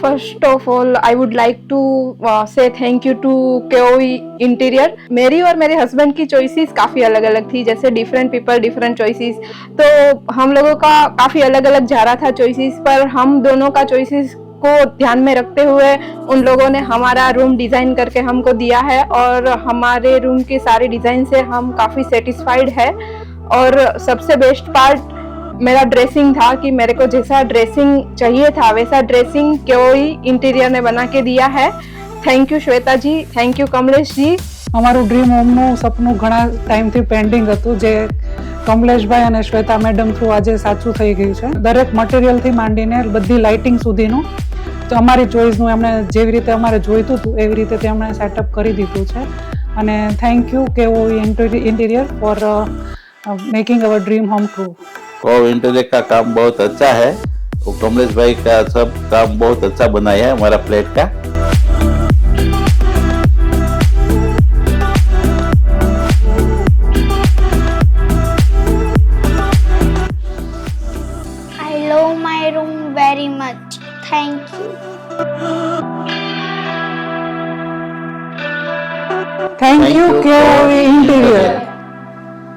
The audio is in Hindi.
First of all I would like to say thank you to KOE interior. मेरी और मेरे हस्बैंड की चॉइसेस काफ़ी अलग अलग थी, जैसे डिफरेंट पीपल डिफरेंट चॉइसेस, तो हम लोगों का काफ़ी अलग अलग जा रहा था चॉइसेस, पर हम दोनों का चॉइसेस को ध्यान में रखते हुए उन लोगों ने हमारा रूम डिज़ाइन करके हमको दिया है और हमारे रूम के सारे डिज़ाइन से हम काफ़ी सेटिस्फाइड है। और सबसे बेस्ट पार्ट मेरा ड्रेसिंग था कि मेरे को जैसा ड्रेसिंग चाहिए था वैसा ड्रेसिंग कोई इंटीरियर ने बना के दिया है। Thank you Shweta ji, thank you Kamlesh ji. અમારું ડ્રીમ હોમનું સપનું ઘણા ટાઈમથી પેન્ડિંગ હતું, જે કમલેશભાઈ અને શ્વેતા મેડમ થ્રુ આજે સાચું થઈ ગયું છે. દરેક મટીરિયલથી માંડીને બધી લાઇટિંગ સુધીનું તો અમારી ચોઈસનું એમણે જેવી રીતે અમારે જોઈતું હતું એવી રીતે તેમણે સેટઅપ કરી દીધું છે. અને thank you KOE interior for making our dream home true. और इंटीरियर का काम बहुत अच्छा है, वो कमलेश भाई का सब काम बहुत अच्छा बनाया है हमारा फ्लैट का. I love my room very much. Thank you. Thank you KOE interior.